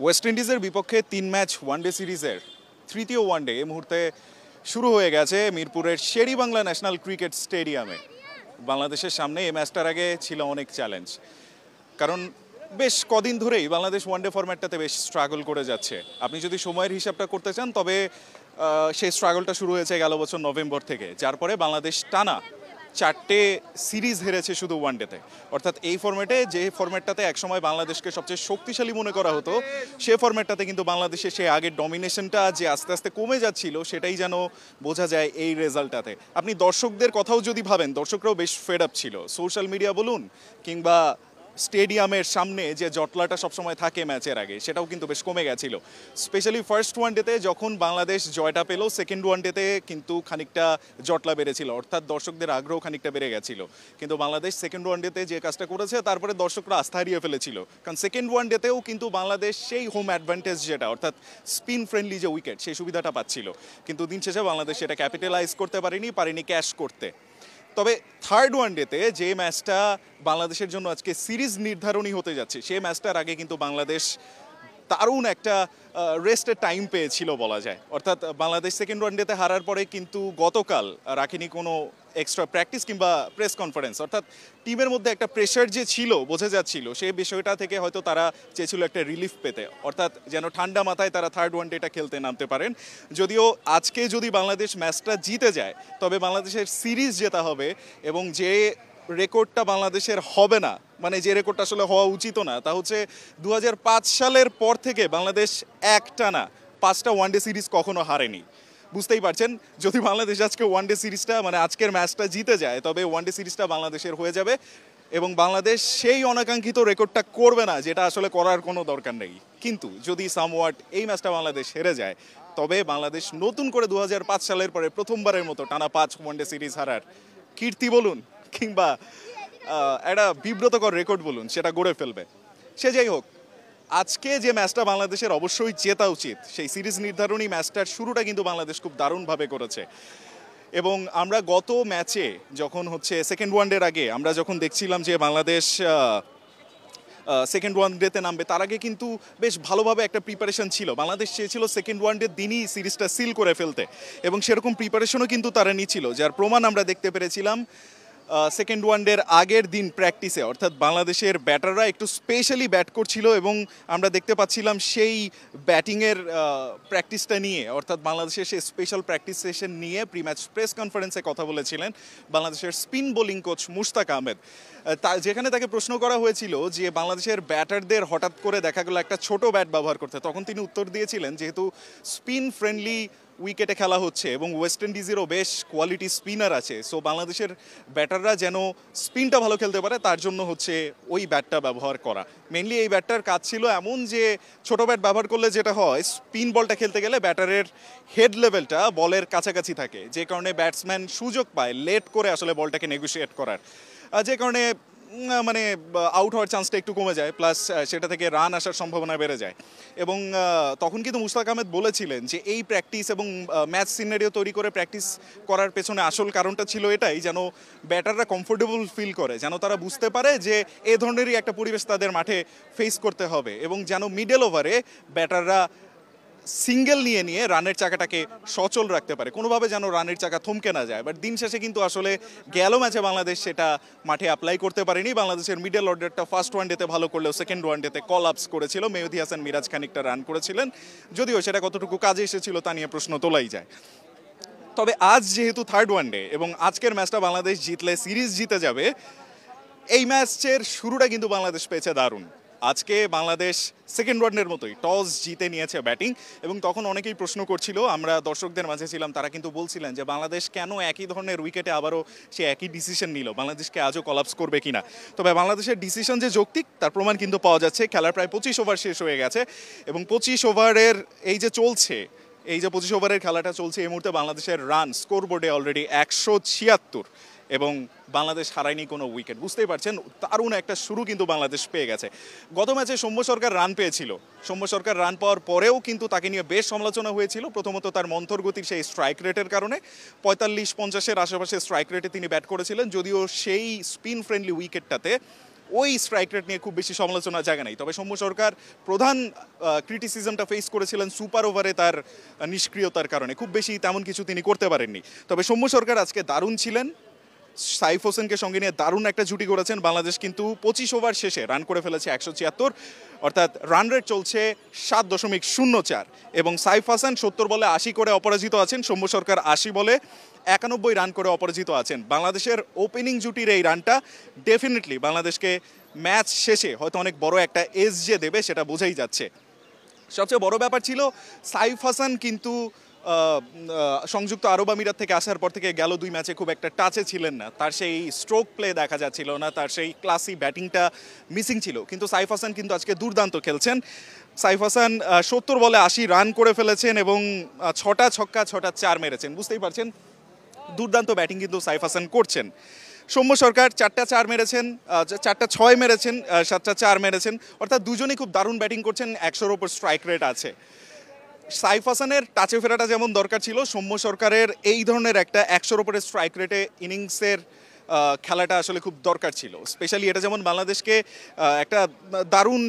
West ইন্ডিজের বিপক্ষে 3 match one day সিরিজের তৃতীয় ওয়ানডে এই মুহূর্তে শুরু হয়ে গেছে মিরপুরের শেরেবাংলা ন্যাশনাল ক্রিকেট স্টেডিয়ামে। বাংলাদেশের সামনে এই ম্যাচটার আগে ছিল অনেক চ্যালেঞ্জ, কারণ বেশ কদিন ধরেই বাংলাদেশ ওয়ানডে ফরম্যাটটাতে বেশ স্ট্রাগল করে যাচ্ছে। আপনি যদি সময়ের হিসাবটা করতে চান তবে সেই স্ট্রাগলটা শুরু হয়েছে গেল বছর নভেম্বর থেকে, যার পরে বাংলাদেশ টানা 4টে সিরিজ হেরেছে শুধু ওয়ানডেতে। অর্থাৎ এই ফরম্যাটে, যে ফরম্যাটটাতে একসময় বাংলাদেশকে সবচেয়ে শক্তিশালী মনে করা হতো, সে ফরম্যাটটাতে কিন্তু বাংলাদেশের সেই আগের ডমিনেশনটা যে আস্তে আস্তে কমে যাচ্ছিল, সেটাই যেন বোঝা যায় এই রেজাল্টটাতে। আপনি দর্শকদের কথাও যদি ভাবেন, দর্শকরাও বেশ ফেড আপ ছিল। সোশ্যাল মিডিয়া বলুন কিংবা স্টেডিয়ামের সামনে যে জটলাটা সবসময় থাকে ম্যাচের আগে, সেটাও কিন্তু বেশ কমে গেছিল। স্পেশালি ফার্স্ট ওয়ানডেতে যখন বাংলাদেশ জয়টা পেল, সেকেন্ড ওয়ানডেতে কিন্তু খানিকটা জটলা বেড়েছিল, অর্থাৎ দর্শকদের আগ্রহ খানিকটা বেড়ে গেছিল। কিন্তু বাংলাদেশ সেকেন্ড ওয়ানডেতে যে কাজটা করেছে, তারপরে দর্শকরা আস্থা হারিয়ে ফেলেছিল, কারণ সেকেন্ড ওয়ানডেতেও কিন্তু বাংলাদেশ সেই হোম অ্যাডভান্টেজ যেটা, অর্থাৎ স্পিন ফ্রেন্ডলি যে উইকেট, সেই সুবিধাটা পাচ্ছিল। কিন্তু দিন শেষে বাংলাদেশ সেটা ক্যাপিটালাইজ করতে পারেনি ক্যাশ করতে। তবে থার্ড ওয়ানডেতে যে ম্যাচটা বাংলাদেশের জন্য আজকে সিরিজ নির্ধারণী হতে যাচ্ছে, সেই ম্যাচটার আগে কিন্তু বাংলাদেশ দারুণ একটা রেস্টের টাইম পেয়েছিল বলা যায়। অর্থাৎ বাংলাদেশ সেকেন্ড ওয়ানডেতে হারার পরে কিন্তু গতকাল রাখেনি কোনো এক্সট্রা প্র্যাকটিস কিংবা প্রেস কনফারেন্স। অর্থাৎ টিমের মধ্যে একটা প্রেশার যে ছিল, বোঝা যাচ্ছিল, সেই বিষয়টা থেকে হয়তো তারা চেয়েছিল একটা রিলিফ পেতে, অর্থাৎ যেন ঠান্ডা মাথায় তারা থার্ড ওয়ানডেটা খেলতে নামতে পারেন। যদিও আজকে যদি বাংলাদেশ ম্যাচটা জিতে যায়, তবে বাংলাদেশের সিরিজ জেতা হবে, এবং যে রেকর্ডটা বাংলাদেশের হবে না, মানে যে রেকর্ডটা আসলে হওয়া উচিত না, তা হচ্ছে 2005 সালের পর থেকে বাংলাদেশ একটানা 5টা ওয়ানডে সিরিজ কখনো হারেনি। বুঝতেই পারছেন, যদি বাংলাদেশ আজকে ওয়ানডে সিরিজটা, মানে আজকের ম্যাচটা জিতে যায়, তবে ওয়ানডে সিরিজটা বাংলাদেশের হয়ে যাবে, এবং বাংলাদেশ সেই অনাকাঙ্ক্ষিত রেকর্ডটা করবে না, যেটা আসলে করার কোনো দরকার নেই। কিন্তু যদি সামওয়াট এই ম্যাচটা বাংলাদেশ হেরে যায়, তবে বাংলাদেশ নতুন করে 2005 সালের পরে প্রথমবারের মতো টানা 5 ওয়ানডে সিরিজ হারার কীর্তি বলুন কিংবা একটা বিব্রতকর রেকর্ড বলুন, সেটা গড়ে ফেলবে। সে যাই হোক, আজকে যে ম্যাচটা বাংলাদেশের অবশ্যই জেতা উচিত, সেই সিরিজ নির্ধারণী ম্যাচটার শুরুটা কিন্তু বাংলাদেশ খুব দারুণভাবে করেছে। এবং আমরা গত ম্যাচে যখন সেকেন্ড ওয়ানডের আগে আমরা যখন দেখছিলাম যে বাংলাদেশ সেকেন্ড ওয়ানডেতে নামবে, তার আগে কিন্তু বেশ ভালোভাবে একটা প্রিপারেশন ছিল। বাংলাদেশ চেয়েছিল সেকেন্ড ওয়ানডের দিনই সিরিজটা সিল করে ফেলতে, এবং সেরকম প্রিপারেশনও কিন্তু তারা নিচ্ছিল, যার প্রমাণ আমরা দেখতে পেরেছিলাম সেকেন্ড ওয়ানডের আগের দিন প্র্যাকটিসে। অর্থাৎ বাংলাদেশের ব্যাটাররা একটু স্পেশালি ব্যাট করছিল, এবং আমরা দেখতে পাচ্ছিলাম সেই ব্যাটিংয়ের প্র্যাকটিসটা নিয়ে, অর্থাৎ বাংলাদেশের সেই স্পেশাল প্র্যাকটিস সেশন নিয়ে প্রি ম্যাচ প্রেস কনফারেন্সে কথা বলেছিলেন বাংলাদেশের spin bowling coach Mushtaq Ahmed. যেখানে তাকে প্রশ্ন করা হয়েছিল যে বাংলাদেশের ব্যাটারদের হঠাৎ করে দেখা গেল একটা ছোট ব্যাট ব্যবহার করতে, তখন তিনি উত্তর দিয়েছিলেন যেহেতু স্পিন ফ্রেন্ডলি উইকেটে খেলা হচ্ছে এবং ওয়েস্ট ইন্ডিজেরও বেশ কোয়ালিটি স্পিনার আছে, সো বাংলাদেশের ব্যাটাররা যেন স্পিনটা ভালো খেলতে পারে, তার জন্য ওই ব্যাটটা ব্যবহার করা। মেনলি এই ব্যাটটার কাজ ছিল এমন যে ছোট ব্যাট ব্যবহার করলে যেটা হয়, স্পিন বলটা খেলতে গেলে ব্যাটারের হেড লেভেলটা বলের কাছাকাছি থাকে, যে কারণে ব্যাটসম্যান সুযোগ পায় লেট করে আসলে বলটাকে নেগোশিয়েট করার, যে কারণে মানে আউট হওয়ার চান্সটা একটু কমে যায়, প্লাস সেটা থেকে রান আসার সম্ভাবনা বেড়ে যায়। এবং তখন কিন্তু মুশতাক আহমেদ বলেছিলেন যে এই প্র্যাকটিস এবং ম্যাচ সিনারিও তৈরি করে প্র্যাকটিস করার পেছনে আসল কারণটা ছিল এটাই, যেন ব্যাটাররা কমফোর্টেবল ফিল করে, যেন তারা বুঝতে পারে যে এ ধরনেরই একটা পরিবেশ তাদের মাঠে ফেস করতে হবে, এবং যেন মিডল ওভারে ব্যাটাররা সিঙ্গেল নিয়ে রানের চাকাটাকে সচল রাখতে পারে, কোনোভাবে যেন রানের চাকা থমকে না যায়। বাট দিন শেষে কিন্তু আসলে গেল ম্যাচে বাংলাদেশ সেটা মাঠে অ্যাপ্লাই করতে পারেনি। বাংলাদেশের মিডল অর্ডারটা ফার্স্ট ওয়ানডেতে ভালো করলেও সেকেন্ড ওয়ানডেতে কলাপস করেছিল। মেহেদী হাসান মিরাজ খানিকটা রান করেছিলেন, যদিও সেটা কতটুকু কাজে এসেছিল তা নিয়ে প্রশ্ন তোলাই যায়। তবে আজ যেহেতু থার্ড ওয়ানডে এবং আজকের ম্যাচটা বাংলাদেশ জিতলে সিরিজ জিতে যাবে, এই ম্যাচের শুরুটা কিন্তু বাংলাদেশ পেয়েছে দারুণ। আজকে বাংলাদেশ সেকেন্ড ওয়ানডের মতোই টস জিতে নিয়েছে ব্যাটিং, এবং তখন অনেকেই প্রশ্ন করছিল, আমরা দর্শকদের মাঝে ছিলাম, তারা কিন্তু বলছিলেন যে বাংলাদেশ কেন একই ধরনের উইকেটে আবারও সে একই ডিসিশন নিল, বাংলাদেশকে আজও কলাপস করবে কিনা। তবে বাংলাদেশের ডিসিশন যে যৌক্তিক, তার প্রমাণ কিন্তু পাওয়া যাচ্ছে। খেলার প্রায় 25 ওভার শেষ হয়ে গেছে, এবং 25 ওভারের এই যে 25 ওভারের খেলাটা চলছে, এই মুহূর্তে বাংলাদেশের রান স্কোর বোর্ডে অলরেডি 176, এবং বাংলাদেশ হারায়নি কোনো উইকেট। বুঝতেই পারছেন, দারুণ একটা শুরু কিন্তু বাংলাদেশ পেয়ে গেছে। গত ম্যাচে সৌম্য সরকার রান পেয়েছিল, সৌম্য সরকার রান পাওয়ার পরেও কিন্তু তাকে নিয়ে বেশ সমালোচনা হয়েছিল, প্রথমত তার মন্থর গতির সেই স্ট্রাইক রেটের কারণে। 45-50-এর আশেপাশে স্ট্রাইক রেটে তিনি ব্যাট করেছিলেন, যদিও সেই স্পিন ফ্রেন্ডলি উইকেটটাতে ওই স্ট্রাইক রেট নিয়ে খুব বেশি সমালোচনার জায়গা নেই। তবে সৌম্য সরকার প্রধান ক্রিটিসিজমটা ফেস করেছিলেন সুপার ওভারে তার নিষ্ক্রিয়তার কারণে, খুব বেশি তেমন কিছু তিনি করতে পারেননি। তবে সৌম্য সরকার আজকে দারুণ ছিলেন, সাইফ হোসেনকে সঙ্গে নিয়ে দারুণ একটা জুটি করেছেন। বাংলাদেশ কিন্তু 25 ওভার শেষে রান করে ফেলেছে 176, অর্থাৎ রান রেট চলছে 7.04, এবং সাইফ হাসান 70 বলে 80 করে অপরাজিত আছেন, সৌম্য সরকার 80 বলে 91 রান করে অপরাজিত আছেন। বাংলাদেশের ওপেনিং জুটির এই রানটা ডেফিনেটলি বাংলাদেশকে ম্যাচ শেষে হয়তো অনেক বড় একটা এজ যে দেবে সেটা বোঝাই যাচ্ছে। সবচেয়ে বড় ব্যাপার ছিল সাইফ হাসান কিন্তু সংযুক্ত আরব আমিরাত থেকে আসার পর থেকে গেল 2 ম্যাচে খুব একটা টাচে ছিলেন না, তার সেই স্ট্রোক প্লে দেখা যাচ্ছিল না, তার সেই ক্লাসি ব্যাটিংটা মিসিং ছিল। কিন্তু সাইফ হাসান কিন্তু আজকে দুর্দান্ত খেলছেন। সাইফ হাসান 70 বলে 80 রান করে ফেলেছেন এবং 6টা ছক্কা 6টা 4 মেরেছেন। বুঝতেই পারছেন দুর্দান্ত ব্যাটিং কিন্তু সাইফ হাসান করছেন। সৌম্য সরকার 4টা 4 মেরেছেন, 4টা 6 মেরেছেন, 7টা 4 মেরেছেন, অর্থাৎ দুজনেই খুব দারুণ ব্যাটিং করছেন, 100-র ওপর স্ট্রাইক রেট আছে। সাইফ হাসানের টাচে ফেরাটা যেমন দরকার ছিল, সৌম্য সরকারের এই ধরনের একটা 100-র উপরে স্ট্রাইক রেটে ইনিংসের খেলাটা আসলে খুব দরকার ছিল। স্পেশালি এটা যেমন বাংলাদেশকে একটা দারুণ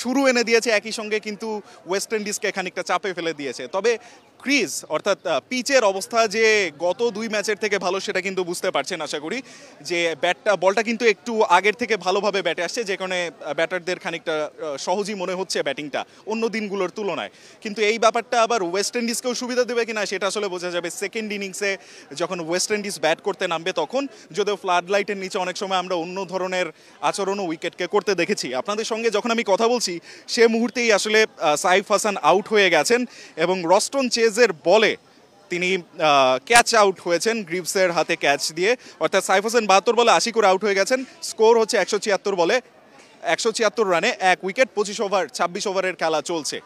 শুরু এনে দিয়েছে, একই সঙ্গে কিন্তু ওয়েস্ট ইন্ডিজকে খানিকটা চাপে ফেলে দিয়েছে। তবে ক্রিজ অর্থাৎ পিচের অবস্থা যে গত 2 ম্যাচের থেকে ভালো সেটা কিন্তু বুঝতে পারছেন আশা করি, যে বলটা কিন্তু একটু আগের থেকে ভালোভাবে ব্যাটে আসছে, যে কারণে ব্যাটারদের খানিকটা সহজই মনে হচ্ছে ব্যাটিংটা অন্য দিনগুলোর তুলনায়। কিন্তু এই ব্যাপারটা আবার ওয়েস্ট ইন্ডিজকেও সুবিধা দেবে কিনা সেটা আসলে বোঝা যাবে সেকেন্ড ইনিংসে যখন ওয়েস্ট ইন্ডিজ ব্যাট করতে নামবে তখন। যদিও ফ্লাড লাইটের নিচে অনেক সময় আমরা অন্য ধরনের আচরণও উইকেটকে করতে দেখেছি। আপনাদের সঙ্গে যখন আমি কথা বলছি সে মুহূর্তেই আসলে সাইফ হাসান আউট হয়ে গেছেন এবং রস্টন চেজের বলে তিনি ক্যাচ আউট হয়েছেন গ্রিভসের হাতে ক্যাচ দিয়ে, অর্থাৎ সাইফ হাসান 72 বলে 80 করে আউট হয়ে গেছেন। স্কোর হচ্ছে 176 বলে 176 রানে 1 উইকেট, 25 ওভার 26 ওভারের খেলা চলছে।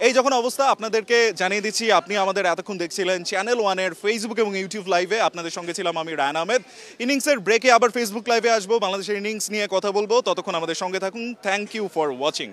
এই যখন অবস্থা আপনাদেরকে জানিয়ে দিচ্ছি, আপনি আমাদের এতক্ষণ দেখছিলেন চ্যানেল 1-এর ফেসবুক এবং ইউটিউব লাইভে। আপনাদের সঙ্গে ছিলাম আমি রায়হান আহমেদ। ইনিংসের ব্রেকে আবার ফেসবুক লাইভে আসবো, বাংলাদেশের ইনিংস নিয়ে কথা বলবো। ততক্ষণ আমাদের সঙ্গে থাকুন। Thank you for watching.